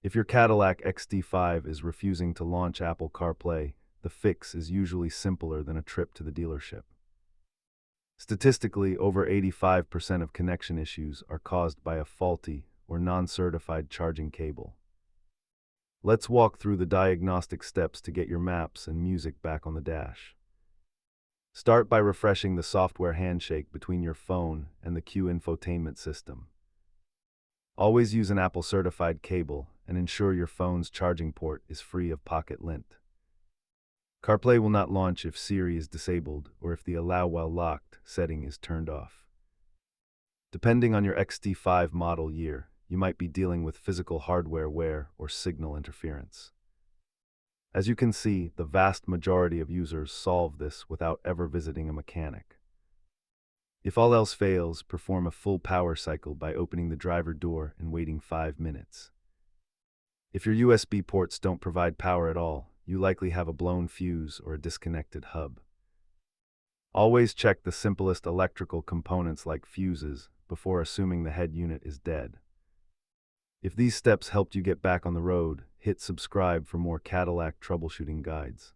If your Cadillac XT5 is refusing to launch Apple CarPlay, the fix is usually simpler than a trip to the dealership. Statistically, over 85% of connection issues are caused by a faulty or non-certified charging cable. Let's walk through the diagnostic steps to get your maps and music back on the dash. Start by refreshing the software handshake between your phone and the Q infotainment system. Always use an Apple-certified cable and ensure your phone's charging port is free of pocket lint. CarPlay will not launch if Siri is disabled or if the Allow While Locked setting is turned off. Depending on your XT5 model year, you might be dealing with physical hardware wear or signal interference. As you can see, the vast majority of users solve this without ever visiting a mechanic. If all else fails, perform a full power cycle by opening the driver door and waiting 5 minutes. If your USB ports don't provide power at all, you likely have a blown fuse or a disconnected hub. Always check the simplest electrical components like fuses before assuming the head unit is dead. If these steps helped you get back on the road, hit subscribe for more Cadillac troubleshooting guides.